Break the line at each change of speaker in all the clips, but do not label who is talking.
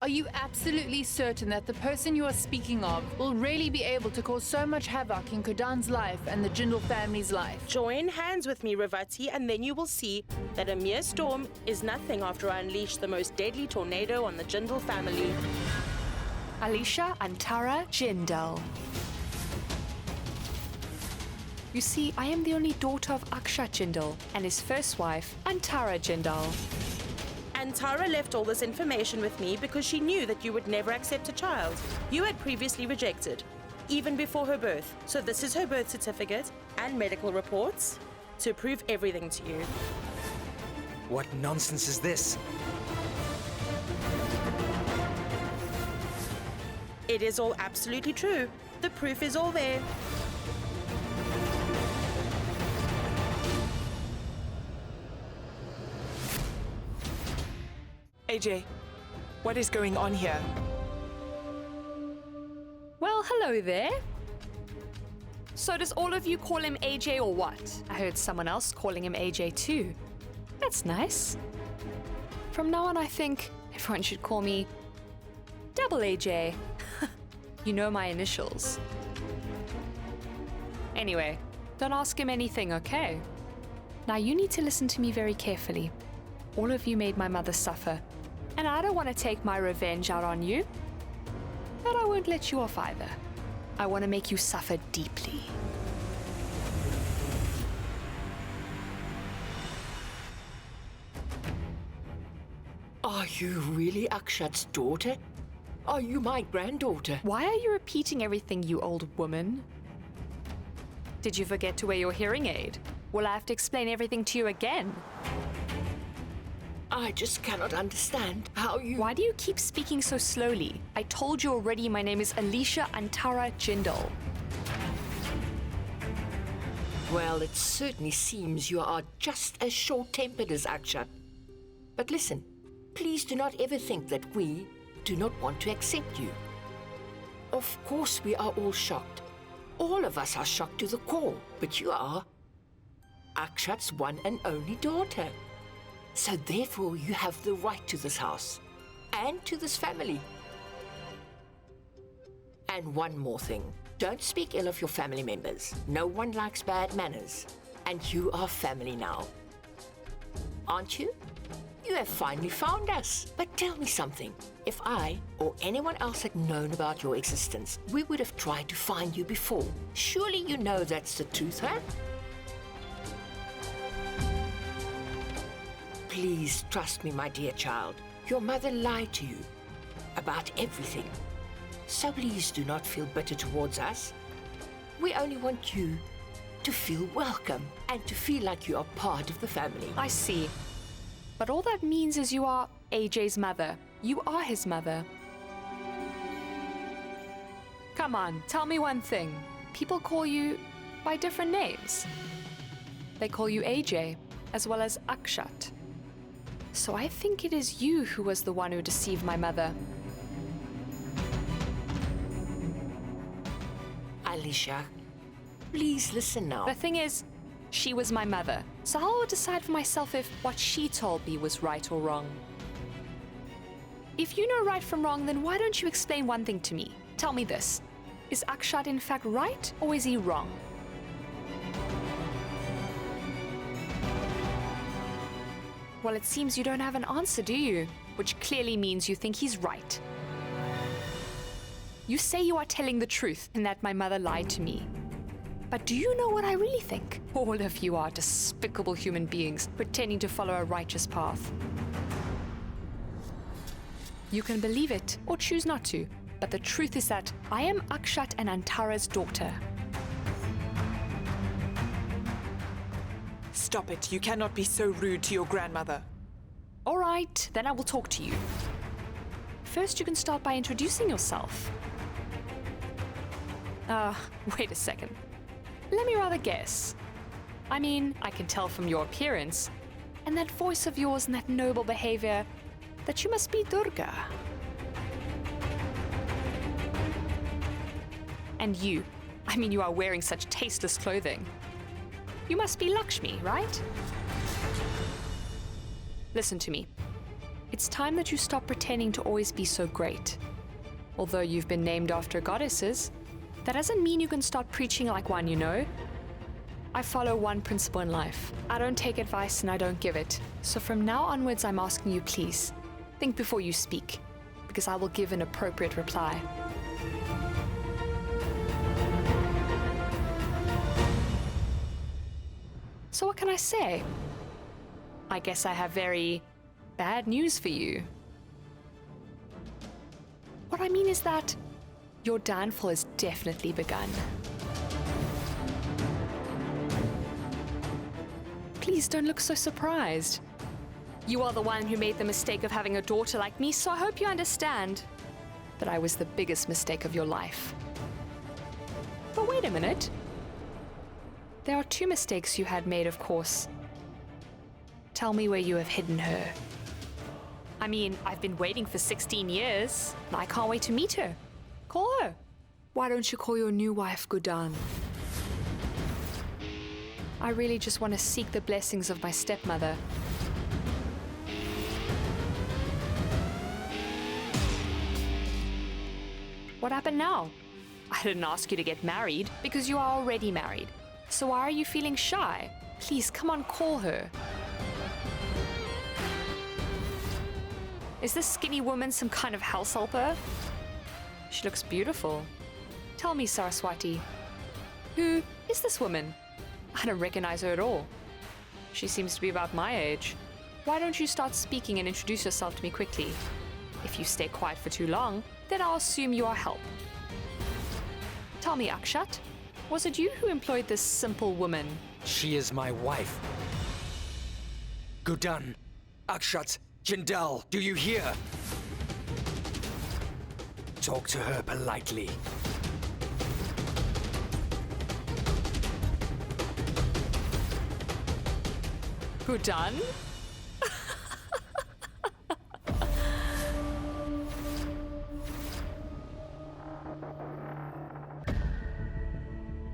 Are you absolutely certain that the person you are speaking of will really be able to cause so much havoc in Guddan's life and the Jindal family's life?
Join hands with me, Ravati, and then you will see that a mere storm is nothing after I unleash the most deadly tornado on the Jindal family.
Akshat Jindal. You see, I am the only daughter of Akshat Jindal and his first wife, Antara Jindal.
And Tara left all this information with me because she knew that you would never accept a child. You had previously rejected, even before her birth. So this is her birth certificate and medical reports to prove everything to you.
What nonsense is this?
It is all absolutely true. The proof is all there.
AJ, what is going on here?
Well, hello there. So does all of you call him AJ or what? I heard someone else calling him AJ too. That's nice. From now on, I think everyone should call me Double AJ. You know my initials. Anyway, don't ask him anything, okay? Now you need to listen to me very carefully. All of you made my mother suffer, and I don't want to take my revenge out on you. But I won't let you off either. I want to make you suffer deeply.
Are you really Akshat's daughter? Are you my granddaughter?
Why are you repeating everything, you old woman? Did you forget to wear your hearing aid? Will I have to explain everything to you again?
I just cannot understand how you...
Why do you keep speaking so slowly? I told you already my name is Antara Jindal.
Well, it certainly seems you are just as short-tempered as Akshat. But listen, please do not ever think that we do not want to accept you. Of course we are all shocked. All of us are shocked to the core, but you are Akshat's one and only daughter. So therefore you have the right to this house and to this family. And one more thing, don't speak ill of your family members. No one likes bad manners. And you are family now. Aren't you? You have finally found us. But tell me something. If I or anyone else had known about your existence, we would have tried to find you before. Surely you know that's the truth, huh? Please trust me, my dear child. Your mother lied to you about everything. So please do not feel bitter towards us. We only want you to feel welcome and to feel like you are part of the family.
I see. But all that means is you are AJ's mother. You are his mother. Come on, tell me one thing. People call you by different names. They call you AJ as well as Akshat. So I think it is you who was the one who deceived my mother.
Alicia, please listen now.
The thing is, she was my mother, so I'll decide for myself if what she told me was right or wrong. If you know right from wrong, then why don't you explain one thing to me? Tell me this. Is Akshat in fact right, or is he wrong? Well, it seems you don't have an answer, do you? Which clearly means you think he's right. You say you are telling the truth and that my mother lied to me. But do you know what I really think? All of you are despicable human beings pretending to follow a righteous path. You can believe it or choose not to, but the truth is that I am Akshat and Antara's daughter.
Stop it. You cannot be so rude to your grandmother.
All right, then I will talk to you. First, you can start by introducing yourself. Wait a second. Let me rather guess. I mean, I can tell from your appearance and that voice of yours and that noble behavior that you must be Durga. And you, I mean, you are wearing such tasteless clothing. You must be Lakshmi, right? Listen to me. It it's time that you stop pretending to always be so great. Although you've been named after goddesses, that doesn't mean you can start preaching like one, you know? I follow one principle in life. I don't take advice and I don't give it. So from now onwards, I'm asking you, please, think before you speak, because I will give an appropriate reply. So what can I say? I guess I have very bad news for you. What I mean is that your downfall has definitely begun. Please don't look so surprised. You are the one who made the mistake of having a daughter like me, so I hope you understand that I was the biggest mistake of your life. But wait a minute. There are two mistakes you had made, of course. Tell me where you have hidden her. I mean, I've been waiting for 16 years, and I can't wait to meet her. Call her. Why don't you call your new wife Guddan? I really just want to seek the blessings of my stepmother. What happened now? I didn't ask you to get married because you are already married. So why are you feeling shy? Please, come on, call her. Is this skinny woman some kind of house helper? She looks beautiful. Tell me, Saraswati, who is this woman? I don't recognize her at all. She seems to be about my age. Why don't you start speaking and introduce yourself to me quickly? If you stay quiet for too long, then I'll assume you are help. Tell me, Akshat, was it you who employed this simple woman?
She is my wife. Guddan, Akshat Jindal, do you hear? Talk to her politely.
Guddan?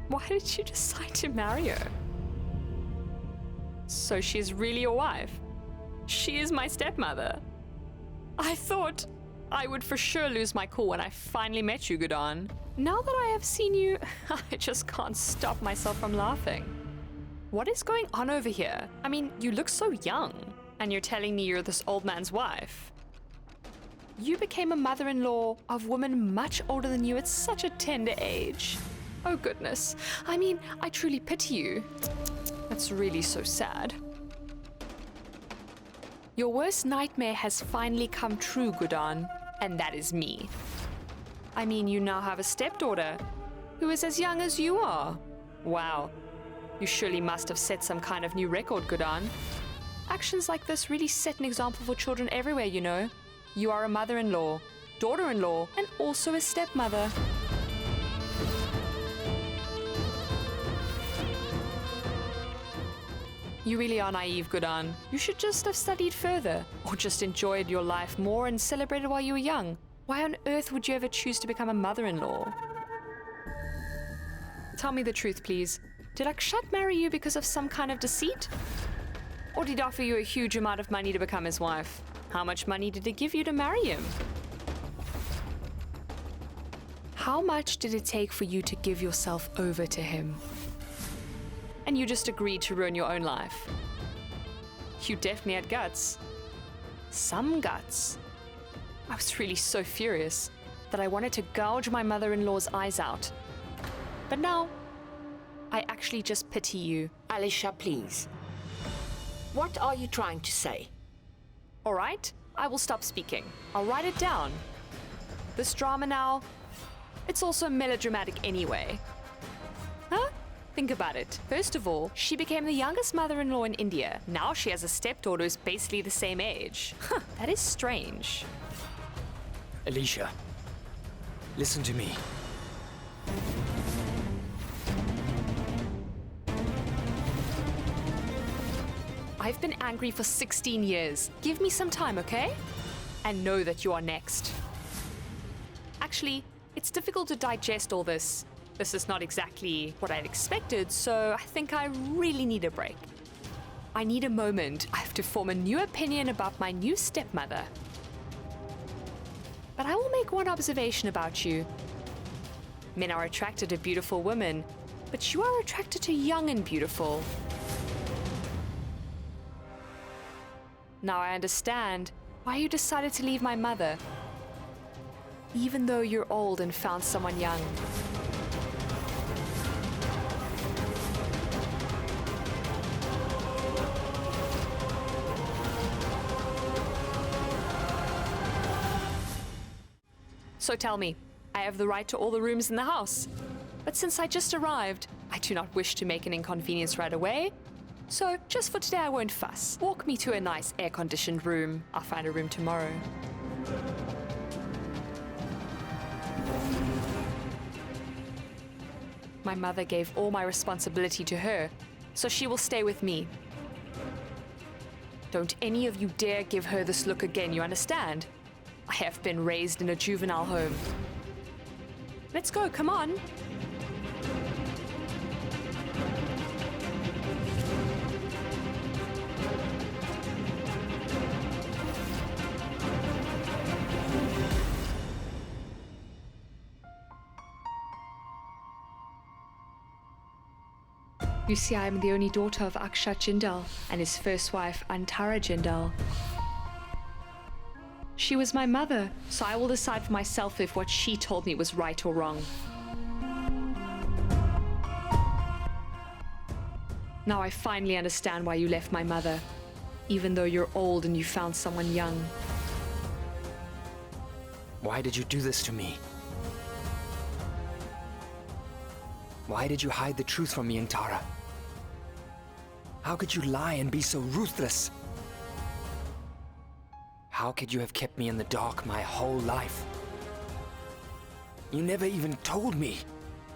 Why did you decide to marry her? So she's really your wife? She is my stepmother. I thought I would for sure lose my cool when I finally met you, Guddan. Now that I have seen you, I just can't stop myself from laughing. What is going on over here? I mean, you look so young, and you're telling me you're this old man's wife. You became a mother-in-law of women much older than you at such a tender age. Oh goodness, I mean, I truly pity you. That's really so sad. Your worst nightmare has finally come true, Guddan, and that is me. I mean, you now have a stepdaughter who is as young as you are. Wow, you surely must have set some kind of new record, Guddan. Actions like this really set an example for children everywhere, you know. You are a mother-in-law, daughter-in-law, and also a stepmother. You really are naive, Guddan. You should just have studied further, or just enjoyed your life more and celebrated while you were young. Why on earth would you ever choose to become a mother-in-law? Tell me the truth, please. Did Akshat marry you because of some kind of deceit? Or did he offer you a huge amount of money to become his wife? How much money did he give you to marry him? How much did it take for you to give yourself over to him? And you just agreed to ruin your own life. You definitely had guts. Some guts. I was really so furious that I wanted to gouge my mother-in-law's eyes out. But now, I actually just pity you.
Alicia, please. What are you trying to say?
All right, I will stop speaking. I'll write it down. This drama now, it's also melodramatic anyway. Huh? Think about it. First of all, she became the youngest mother-in-law in India. Now she has a stepdaughter who's basically the same age. Huh, that is strange.
Alicia, listen to me.
I've been angry for 16 years. Give me some time, okay? And know that you are next. Actually, it's difficult to digest all this. This is not exactly what I'd expected, so I think I really need a break. I need a moment. I have to form a new opinion about my new stepmother. But I will make one observation about you. Men are attracted to beautiful women, but you are attracted to young and beautiful. Now I understand why you decided to leave my mother, even though you're old and found someone young. So tell me, I have the right to all the rooms in the house. But since I just arrived, I do not wish to make an inconvenience right away. So just for today I won't fuss. Walk me to a nice air-conditioned room. I'll find a room tomorrow. My mother gave all my responsibility to her, so she will stay with me. Don't any of you dare give her this look again, you understand? I have been raised in a juvenile home. Let's go, come on. You see, I am the only daughter of Akshat Jindal and his first wife, Antara Jindal. She was my mother, so I will decide for myself if what she told me was right or wrong. Now I finally understand why you left my mother, even though you're old and you found someone young.
Why did you do this to me? Why did you hide the truth from me, Antara? How could you lie and be so ruthless? How could you have kept me in the dark my whole life? You never even told me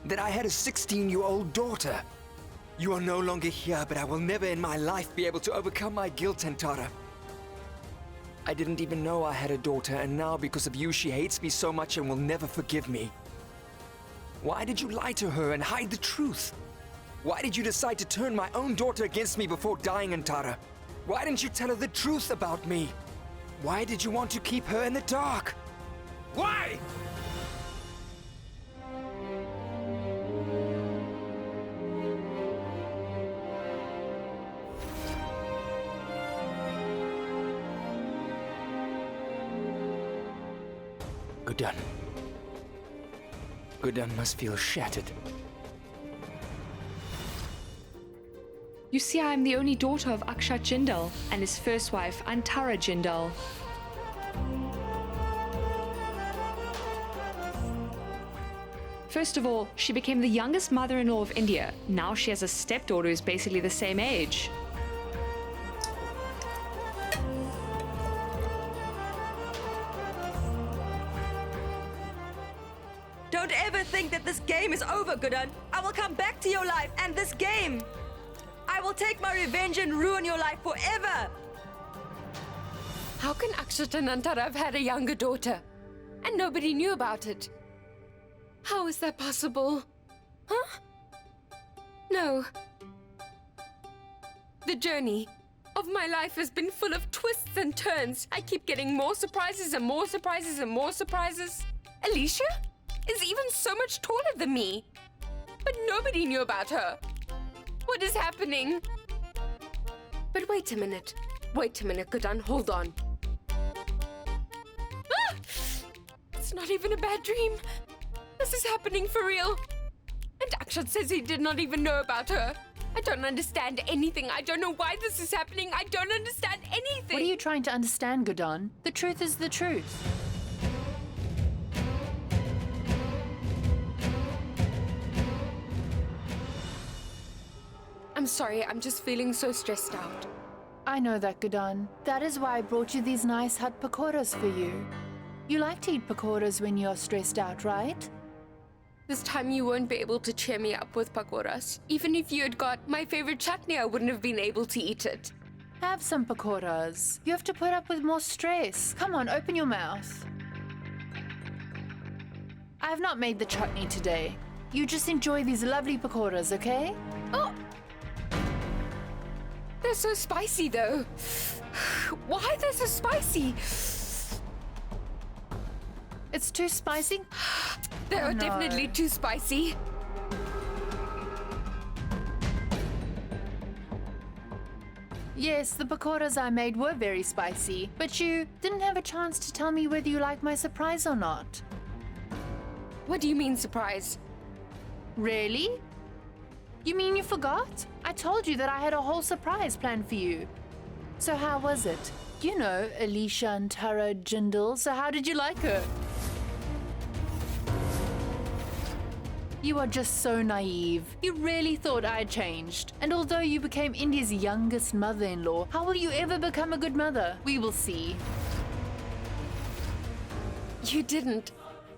that I had a 16-year-old daughter. You are no longer here, but I will never in my life be able to overcome my guilt, Antara. I didn't even know I had a daughter, and now because of you, she hates me so much and will never forgive me. Why did you lie to her and hide the truth? Why did you decide to turn my own daughter against me before dying, Antara? Why didn't you tell her the truth about me? Why did you want to keep her in the dark? Why? Guddan. Guddan must feel shattered.
You see, I am the only daughter of Akshat Jindal and his first wife, Antara Jindal. First of all, she became the youngest mother-in-law of India. Now she has a stepdaughter who's basically the same age.
Don't ever think that this game is over, Guddan. I will come back to your life and this game. I will take my revenge and ruin your life forever.
How can Akshat and Antara have had a younger daughter and nobody knew about it? How is that possible? Huh? No. The journey of my life has been full of twists and turns. I keep getting more surprises and more surprises and more surprises. Alicia is even so much taller than me, but nobody knew about her. What is happening? But wait a minute, Guddan, hold on. Ah! It's not even a bad dream. This is happening for real. And Akshat says he did not even know about her. I don't understand anything. I don't know why this is happening. I don't understand anything.
What are you trying to understand, Guddan? The truth is the truth.
I'm sorry, I'm just feeling so stressed out.
I know that, Guddan. That is why I brought you these nice hot pakoras for you. You like to eat pakoras when you're stressed out, right?
This time you won't be able to cheer me up with pakoras. Even if you had got my favorite chutney, I wouldn't have been able to eat it.
Have some pakoras. You have to put up with more stress. Come on, open your mouth. I have not made the chutney today. You just enjoy these lovely pakoras, okay?
Oh! They're so spicy, though. Why are they so spicy?
it's too spicy?
They are
no.
definitely too spicy.
Yes, the pakoras I made were very spicy, but you didn't have a chance to tell me whether you like my surprise or not.
What do you mean, surprise?
Really? You mean you forgot? I told you that I had a whole surprise planned for you. So how was it? You know, Akshat Jindal, so how did you like her? You are just so naive. You really thought I had changed. And although you became India's youngest mother-in-law, how will you ever become a good mother? We will see.
You didn't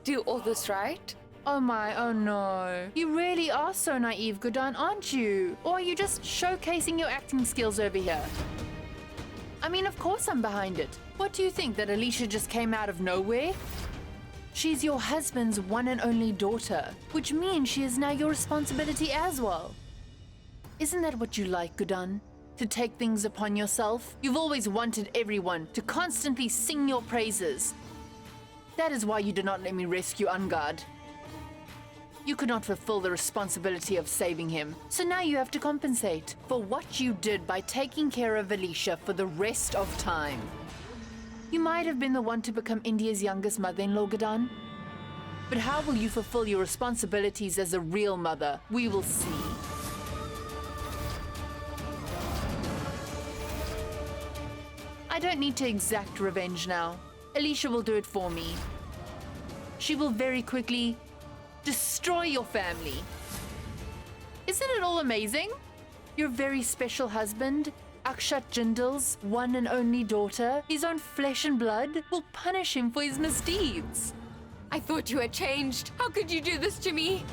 do all this, right?
Oh my, oh no. You really are so naive, Guddan, aren't you? Or are you just showcasing your acting skills over here? I mean, of course I'm behind it. What do you think, that Alicia just came out of nowhere? She's your husband's one and only daughter, which means she is now your responsibility as well. Isn't that what you like, Guddan? To take things upon yourself? You've always wanted everyone to constantly sing your praises. That is why you did not let me rescue Angad. You could not fulfill the responsibility of saving him, so now you have to compensate for what you did by taking care of Alicia for the rest of time. You might have been the one to become India's youngest mother-in-law, Guddan. But how will you fulfill your responsibilities as a real mother? We will see. I don't need to exact revenge now. Alicia will do it for me. She will very quickly destroy your family. Isn't it all amazing? Your very special husband, Akshat Jindal's one and only daughter, his own flesh and blood, will punish him for his misdeeds.
I thought you had changed. How could you do this to me?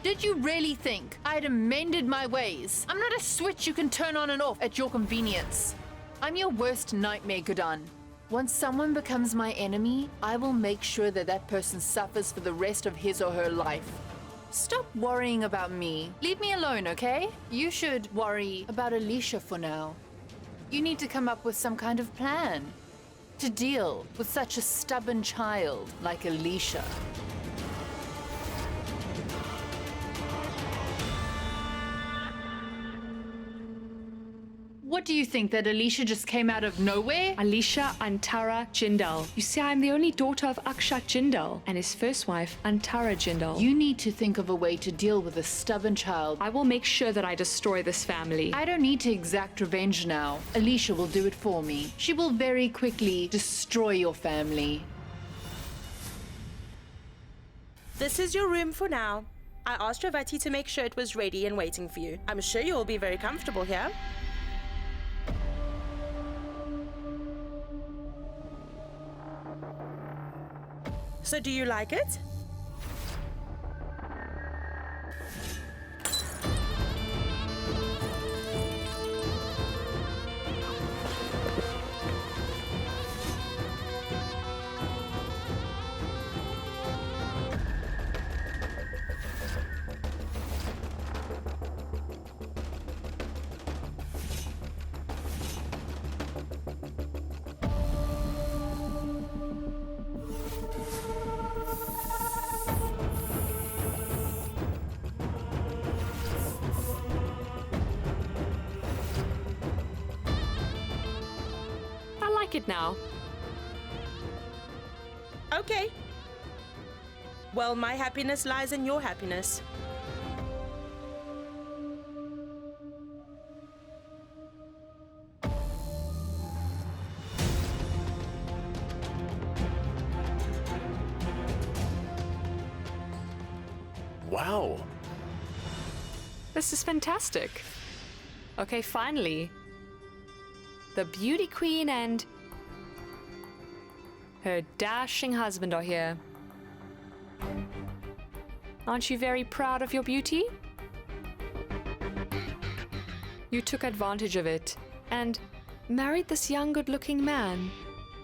Did you really think I had amended my ways? I'm not a switch you can turn on and off at your convenience. I'm your worst nightmare, Guddan. Once someone becomes my enemy, I will make sure that that person suffers for the rest of his or her life. Stop worrying about me. Leave me alone, okay? You should worry about Alicia for now. You need to come up with some kind of plan to deal with such a stubborn child like Alicia. What do you think, that Alicia just came out of nowhere?
Alicia Antara Jindal. You see, I'm the only daughter of Akshat Jindal and his first wife, Antara Jindal.
You need to think of a way to deal with a stubborn child.
I will make sure that I destroy this family.
I don't need to exact revenge now. Alicia will do it for me. She will very quickly destroy your family.
This is your room for now. I asked Ravati to make sure it was ready and waiting for you. I'm sure you will be very comfortable here. So do you like it?
It now.
Okay. Well, my happiness lies in your happiness.
Wow.
This is fantastic. Okay, finally. The beauty queen and her dashing husband are here. Aren't you very proud of your beauty? You took advantage of it and married this young, good-looking man.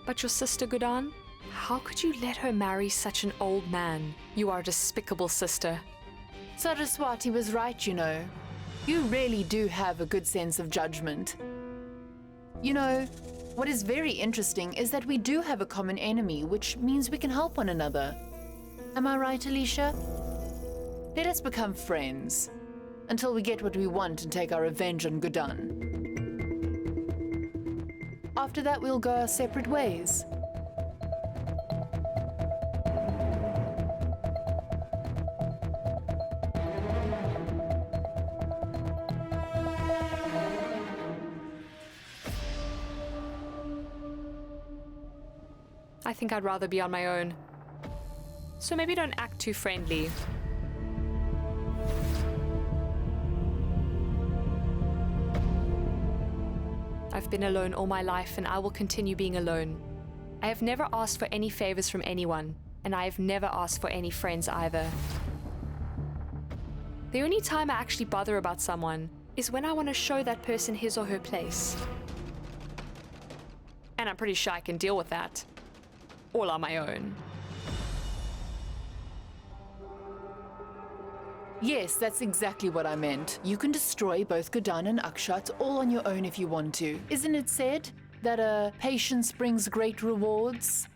But your sister, Guddan, how could you let her marry such an old man? You are a despicable sister.
Saraswati was right, you know. You really do have a good sense of judgment. You know, What is very interesting is that we do have a common enemy, which means we can help one another. Am I right, Alicia? Let us become friends until we get what we want and take our revenge on Guddan. After that, we'll go our separate ways.
I think I'd rather be on my own. So maybe don't act too friendly. I've been alone all my life and I will continue being alone. I have never asked for any favors from anyone, and I have never asked for any friends either. The only time I actually bother about someone is when I want to show that person his or her place. And I'm pretty sure I can deal with that. All on my own.
Yes, that's exactly what I meant. You can destroy both Guddan and Akshat all on your own if you want to. Isn't it said that patience brings great rewards?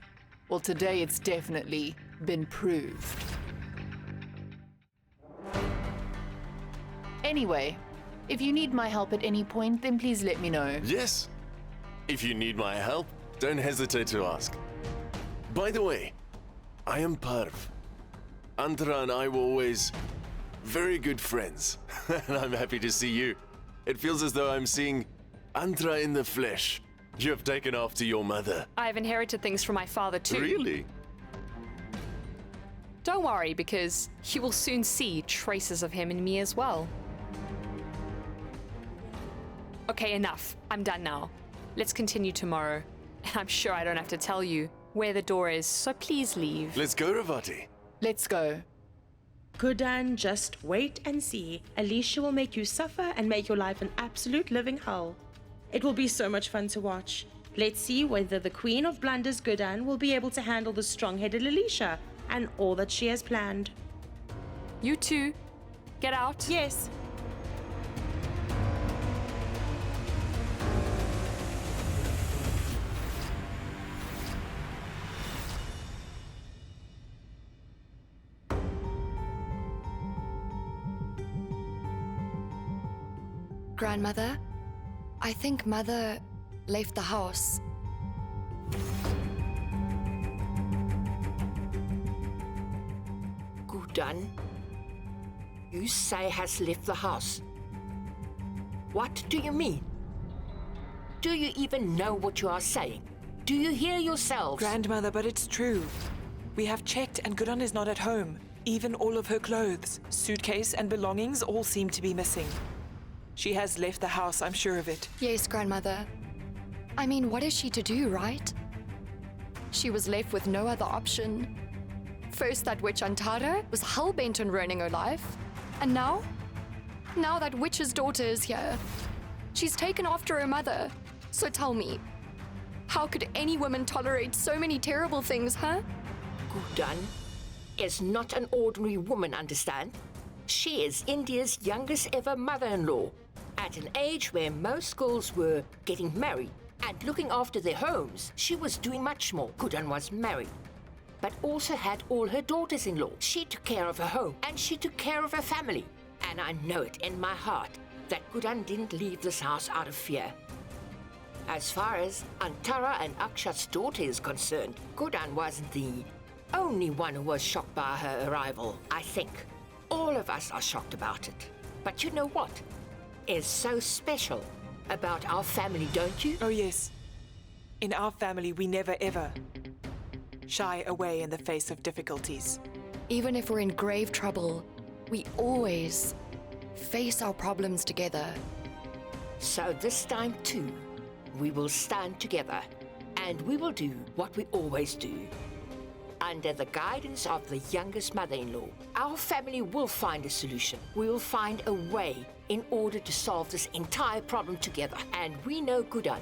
Well, today it's definitely been proved. Anyway, if you need my help at any point, then please let me know.
Yes. If you need my help, don't hesitate to ask. By the way, I am Parv. Antara and I were always very good friends, and I'm happy to see you. It feels as though I'm seeing Antara in the flesh. You have taken after your mother.
I've inherited things from my father too.
Really?
Don't worry, because you will soon see traces of him in me as well. Okay, enough. I'm done now. Let's continue tomorrow. And I'm sure I don't have to tell you where the door is, so please leave.
Let's go, Ravati.
Let's go.
Guddan, just wait and see. Alicia will make you suffer and make your life an absolute living hell. It will be so much fun to watch. Let's see whether the Queen of Blunders, Guddan, will be able to handle the strong-headed Alicia and all that she has planned.
You two, get out.
Yes.
Grandmother, I think Mother left the house.
Guddan, you say has left the house. What do you mean? Do you even know what you are saying? Do you hear yourselves?
Grandmother, but it's true. We have checked and Guddan is not at home. Even all of her clothes, suitcase and belongings all seem to be missing. She has left the house, I'm sure of it.
Yes, Grandmother. I mean, what is she to do, right? She was left with no other option. First, that witch Antara was hell-bent on ruining her life. And now? Now that witch's daughter is here. She's taken after her mother. So tell me, how could any woman tolerate so many terrible things, huh?
Guddan is not an ordinary woman, understand? She is India's youngest ever mother-in-law, at an age where most girls were getting married and looking after their homes. She was doing much more. Guddan was married, but also had all her daughters-in-law. She took care of her home and she took care of her family. And I know it in my heart that Guddan didn't leave this house out of fear. As far as Antara and Akshat's daughter is concerned, Guddan wasn't the only one who was shocked by her arrival, I think. All of us are shocked about it. But you know what is so special about our family, don't you?
Oh yes. In our family, we never ever shy away in the face of difficulties.
Even if we're in grave trouble, we always face our problems together.
So this time too, we will stand together and we will do what we always do. Under the guidance of the youngest mother-in-law, our family will find a solution. We will find a way in order to solve this entire problem together. And we know Guddan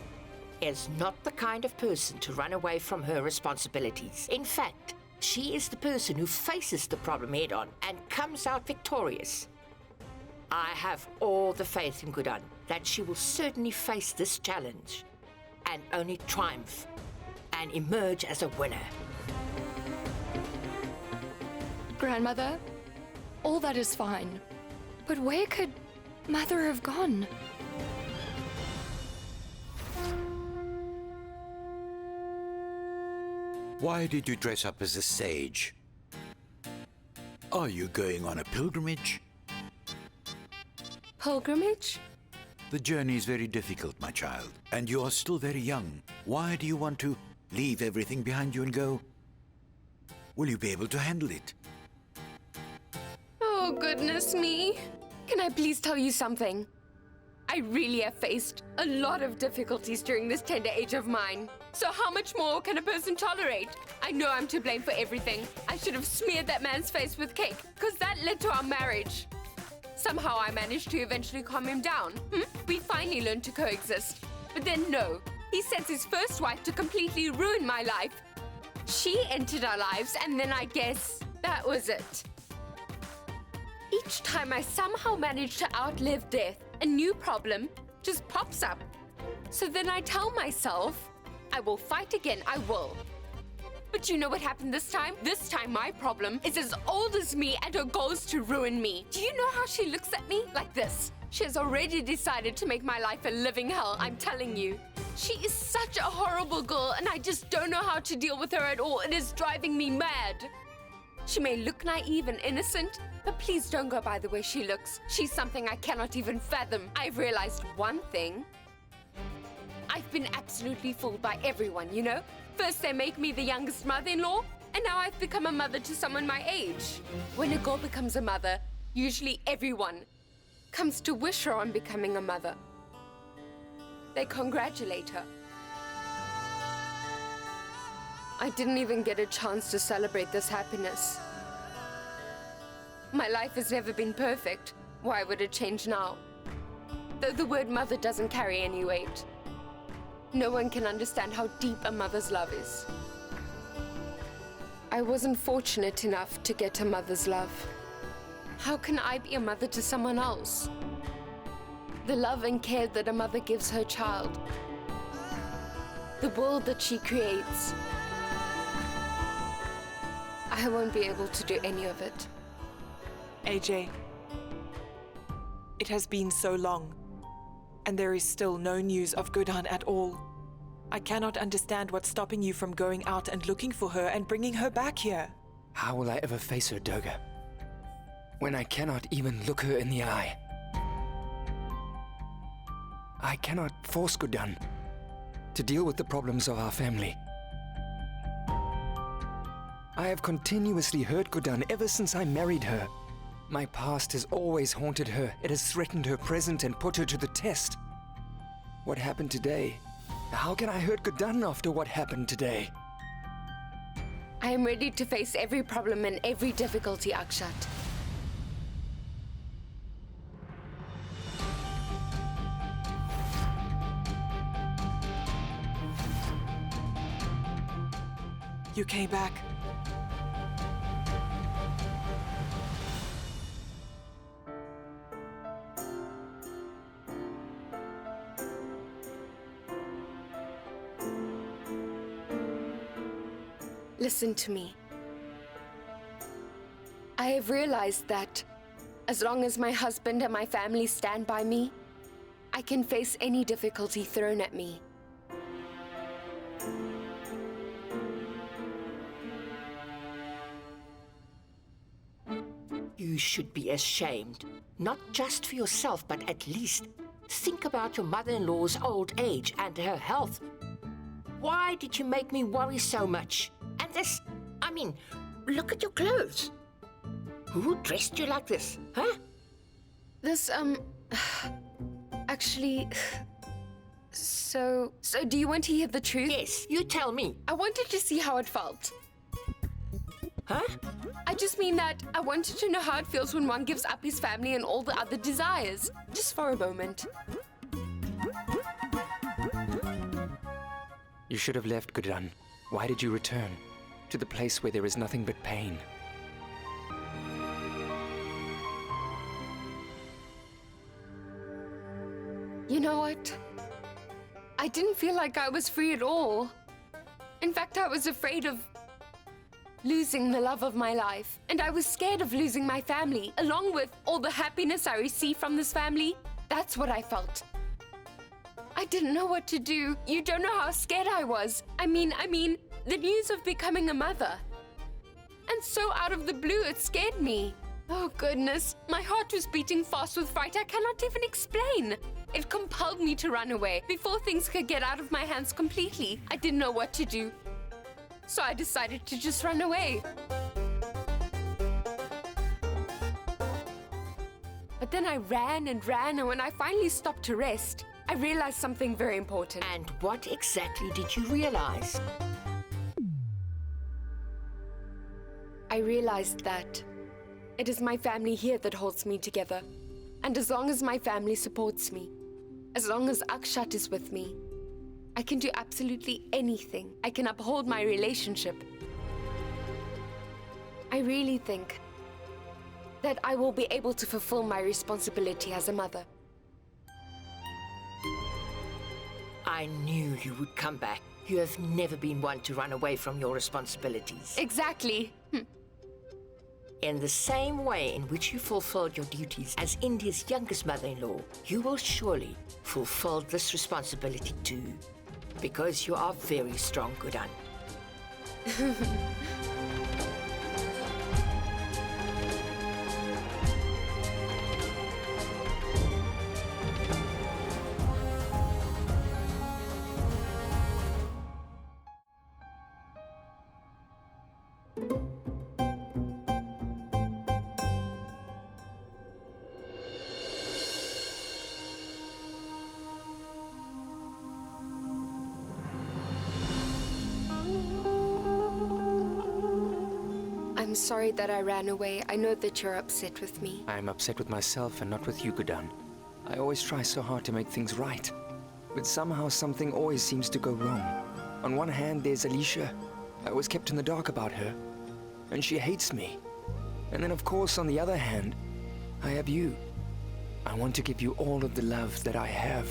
is not the kind of person to run away from her responsibilities. In fact, she is the person who faces the problem head-on and comes out victorious. I have all the faith in Guddan that she will certainly face this challenge. and only triumph and emerge as a winner.
Grandmother, all that is fine. But where could Mother have gone?
Why did you dress up as a sage? Are you going on a pilgrimage?
Pilgrimage?
The journey is very difficult, my child, and you are still very young. Why do you want to leave everything behind you and go? Will you be able to handle it?
Oh, goodness me. Can I please tell you something? I really have faced a lot of difficulties during this tender age of mine. So how much more can a person tolerate? I know I'm to blame for everything. I should have smeared that man's face with cake, because that led to our marriage. Somehow I managed to eventually calm him down. We finally learned to coexist. But then no, he sent his first wife to completely ruin my life. She entered our lives, and then I guess that was it. Each time I somehow manage to outlive death, a new problem just pops up. So then I tell myself, I will fight again, I will. But you know what happened this time? This time my problem is as old as me and her goal is to ruin me. Do you know how she looks at me? Like this. She has already decided to make my life a living hell, I'm telling you. She is such a horrible girl and I just don't know how to deal with her at all. It is driving me mad. She may look naive and innocent, but please don't go by the way she looks. She's something I cannot even fathom. I've realized one thing. I've been absolutely fooled by everyone, you know? First they make me the youngest mother-in-law, and now I've become a mother to someone my age. When a girl becomes a mother, usually everyone comes to wish her on becoming a mother. They congratulate her. I didn't even get a chance to celebrate this happiness. My life has never been perfect. Why would it change now? Though the word mother doesn't carry any weight. No one can understand how deep a mother's love is. I wasn't fortunate enough to get a mother's love. How can I be a mother to someone else? The love and care that a mother gives her child. The world that she creates. I won't be able to do any of it.
AJ, it has been so long, and there is still no news of Guddan at all. I cannot understand what's stopping you from going out and looking for her and bringing her back here.
How will I ever face her, Doga, when I cannot even look her in the eye? I cannot force Guddan to deal with the problems of our family. I have continuously hurt Guddan ever since I married her. My past has always haunted her. It has threatened her present and put her to the test. What happened today? How can I hurt Guddan after what happened today?
I am ready to face every problem and every difficulty, Akshat.
You came back.
Listen to me. I have realized that as long as my husband and my family stand by me, I can face any difficulty thrown at me.
You should be ashamed, not just for yourself, but at least think about your mother-in-law's old age and her health. Why did you make me worry so much? And this, I mean, look at your clothes. Who dressed you like this, huh?
This, actually... So do you want to hear the truth?
Yes, you tell me.
I wanted to see how it felt.
Huh?
I just mean that I wanted to know how it feels when one gives up his family and all the other desires. Just for a moment.
You should have left, Guddan. Why did you return? To the place where there is nothing but pain.
You know what? I I didn't feel like I was free at all. In fact, I was afraid of losing the love of my life. And I was scared of losing my family, along with all the happiness I received from this family. That's what I felt. I didn't know what to do. You don't know how scared I was. I mean, the news of becoming a mother. And so out of the blue, it scared me. Oh goodness, my heart was beating fast with fright I cannot even explain. It compelled me to run away before things could get out of my hands completely. I didn't know what to do. So I decided to just run away. But then I ran and ran, and when I finally stopped to rest, I realized something very important.
And what exactly did you realize?
I realized that it is my family here that holds me together. And as long as my family supports me, as long as Akshat is with me, I can do absolutely anything. I can uphold my relationship. I really think that I will be able to fulfill my responsibility as a mother.
I knew you would come back. You have never been one to run away from your responsibilities.
Exactly.
In the same way in which you fulfilled your duties as India's youngest mother-in-law, you will surely fulfill this responsibility too. Because you are very strong, Guddan.
I'm sorry that I ran away. I know that you're upset with me.
I'm upset with myself and not with you, Guddan. I always try so hard to make things right. But somehow something always seems to go wrong. On one hand, there's Alicia. I was kept in the dark about her. And she hates me. And then, of course, on the other hand, I have you. I want to give you all of the love that I have.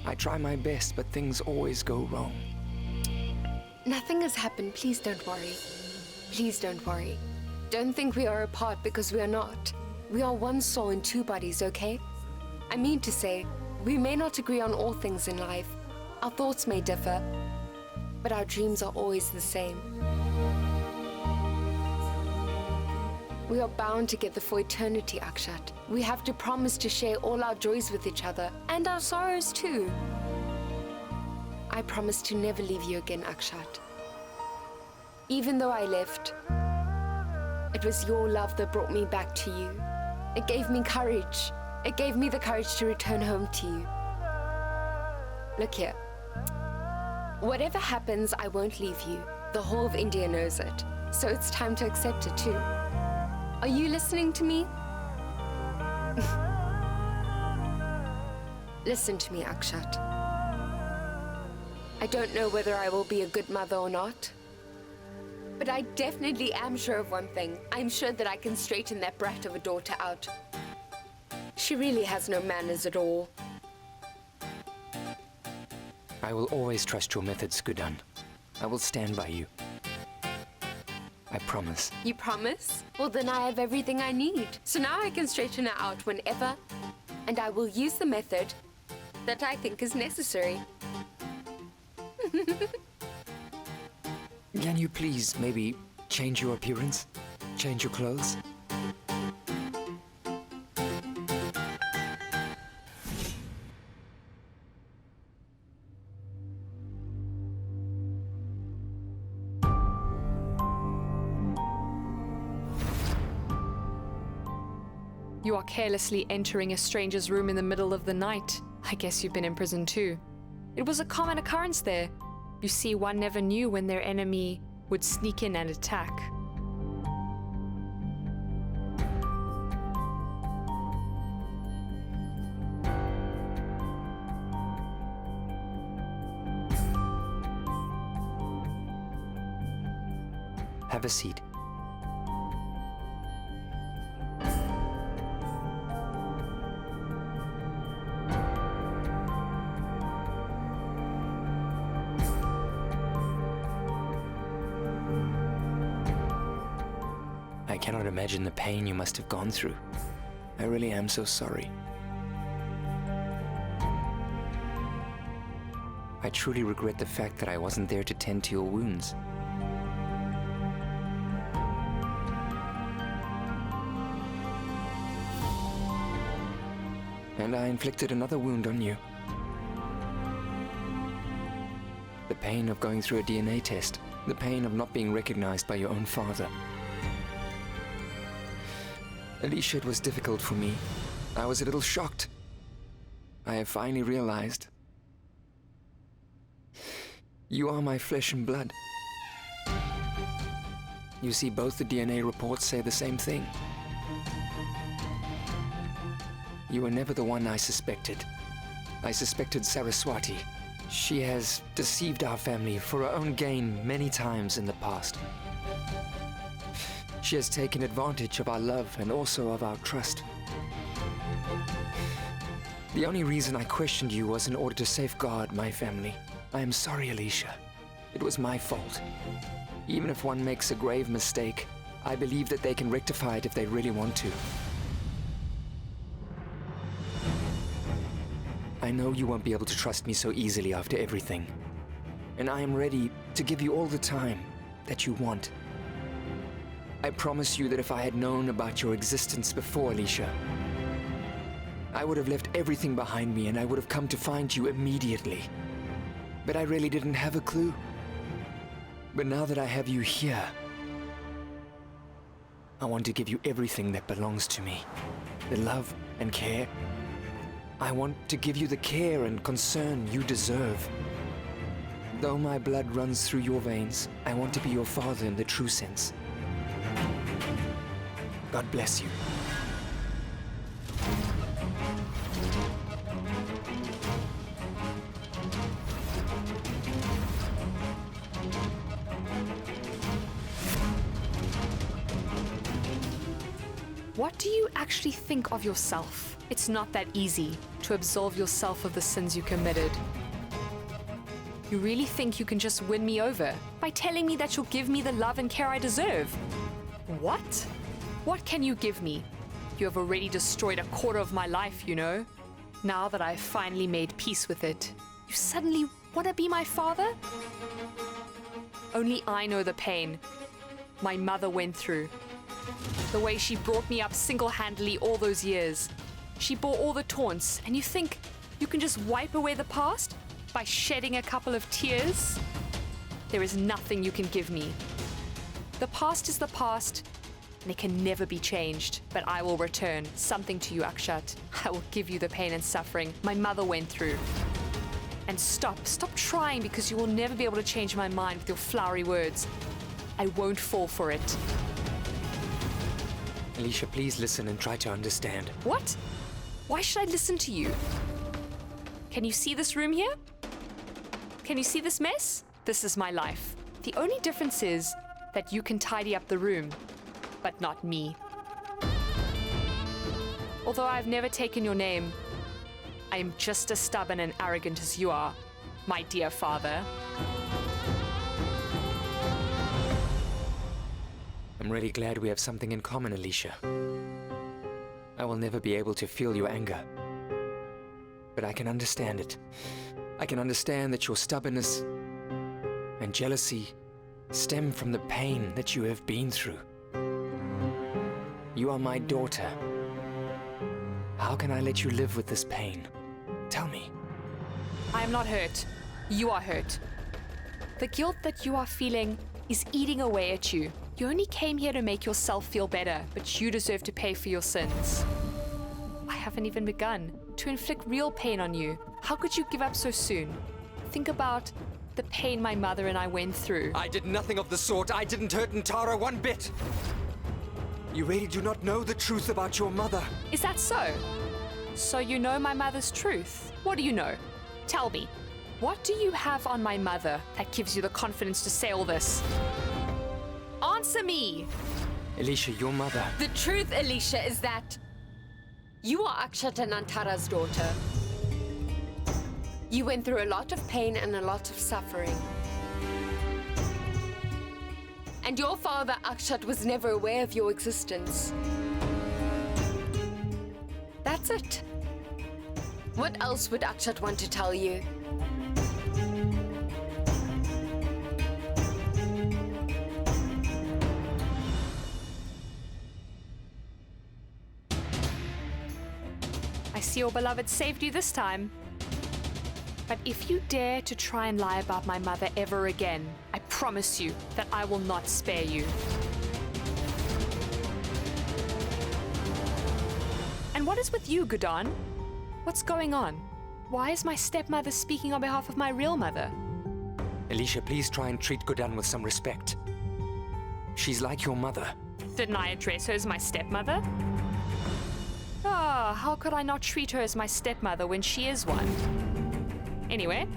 I try my best, but things always go wrong.
Nothing has happened. Please don't worry. Please don't worry. Don't think we are apart because we are not. We are one soul in two bodies, okay? I mean to say, we may not agree on all things in life. Our thoughts may differ, but our dreams are always the same. We are bound together for eternity, Akshat. We have to promise to share all our joys with each other, and our sorrows too. I promise to never leave you again, Akshat. Even though I left, it was your love that brought me back to you. It gave me courage. It gave me the courage to return home to you. Look here. Whatever happens, I won't leave you. The whole of India knows it. So it's time to accept it too. Are you listening to me? Listen to me, Akshat. I don't know whether I will be a good mother or not. But I definitely am sure of one thing. I'm sure that I can straighten that brat of a daughter out. She really has no manners at all.
I will always trust your methods, Guddan. I will stand by you. I promise.
You promise? Well, then I have everything I need. So now I can straighten her out whenever, and I will use the method that I think is necessary.
Can you please maybe change your appearance? Change your clothes?
You are carelessly entering a stranger's room in the middle of the night. I guess you've been in prison too. It was a common occurrence there. You see, one never knew when their enemy would sneak in and attack.
Have a seat. cannot imagine the pain you must have gone through. I really am so sorry. I truly regret the fact that I wasn't there to tend to your wounds. And I inflicted another wound on you. The pain of going through a DNA test. The pain of not being recognized by your own father. Alicia, it was difficult for me. I was a little shocked. I have finally realized. You are my flesh and blood. You see, both the DNA reports say the same thing. You were never the one I suspected. I suspected Saraswati. She has deceived our family for her own gain many times in the past. She has taken advantage of our love and also of our trust. The only reason I questioned you was in order to safeguard my family. I am sorry, Alicia. It was my fault. Even if one makes a grave mistake, I believe that they can rectify it if they really want to. I know you won't be able to trust me so easily after everything. And I am ready to give you all the time that you want. I promise you that if I had known about your existence before, Alicia, I would have left everything behind me and I would have come to find you immediately. But I really didn't have a clue. But now that I have you here, I want to give you everything that belongs to me. The love and care. I want to give you the care and concern you deserve. Though my blood runs through your veins, I want to be your father in the true sense. God bless you.
What do you actually think of yourself? It's not that easy to absolve yourself of the sins you committed. You really think you can just win me over by telling me that you'll give me the love and care I deserve? What? What can you give me? You have already destroyed a quarter of my life, you know. Now that I've finally made peace with it, you suddenly want to be my father? Only I know the pain my mother went through. The way she brought me up single-handedly all those years. She bore all the taunts, and you think you can just wipe away the past by shedding a couple of tears? There is nothing you can give me. The past is the past, and it can never be changed. But I will return something to you, Akshat. I will give you the pain and suffering my mother went through. And stop trying, because you will never be able to change my mind with your flowery words. I won't fall for it.
Alicia, please listen and try to understand.
What? Why should I listen to you? Can you see this room here? Can you see this mess? This is my life. The only difference is that you can tidy up the room, but not me. Although I've never taken your name, I am just as stubborn and arrogant as you are, my dear father.
I'm really glad we have something in common, Alicia. I will never be able to feel your anger, but I can understand it. I can understand that your stubbornness and jealousy stem from the pain that you have been through. You are my daughter. How can I let you live with this pain? Tell me.
I am not hurt. You are hurt. The guilt that you are feeling is eating away at you. You only came here to make yourself feel better, but you deserve to pay for your sins. I haven't even begun to inflict real pain on you. How could you give up so soon? Think about the pain my mother and I went through.
I did nothing of the sort. I didn't hurt Ntara one bit. You really do not know the truth about your mother.
Is that so? So you know my mother's truth? What do you know? Tell me. What do you have on my mother that gives you the confidence to say all this? Answer me!
Alicia, your mother.
The truth, Alicia, is that you are Akshat and Antara's daughter. You went through a lot of pain and a lot of suffering. And your father, Akshat, was never aware of your existence. That's it. What else would Akshat want to tell you?
I see your beloved saved you this time. But if you dare to try and lie about my mother ever again, I promise you that I will not spare you. And what is with you, Guddan? What's going on? Why is my stepmother speaking on behalf of my real mother?
Alicia, please try and treat Guddan with some respect. She's like your mother.
Didn't I address her as my stepmother? Ah, how could I not treat her as my stepmother when she is one? Anyway,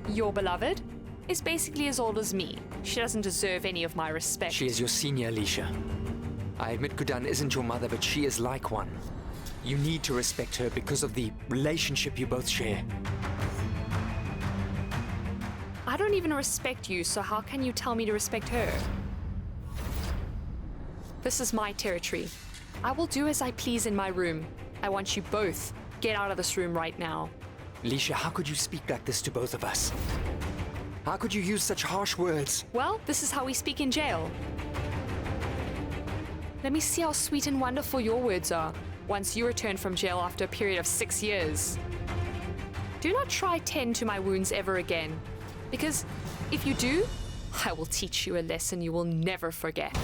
your beloved is basically as old as me. She doesn't deserve any of my respect.
She is your senior, Alicia. I admit Guddan isn't your mother, but she is like one. You need to respect her because of the relationship you both share.
I don't even respect you, so how can you tell me to respect her? This is my territory. I will do as I please in my room. I want you both. Get out of this room right now.
Alicia, how could you speak like this to both of us? How could you use such harsh words?
Well, this is how we speak in jail. Let me see how sweet and wonderful your words are once you return from jail after a period of 6 years. Do not try tend to my wounds ever again, because if you do, I will teach you a lesson you will never forget.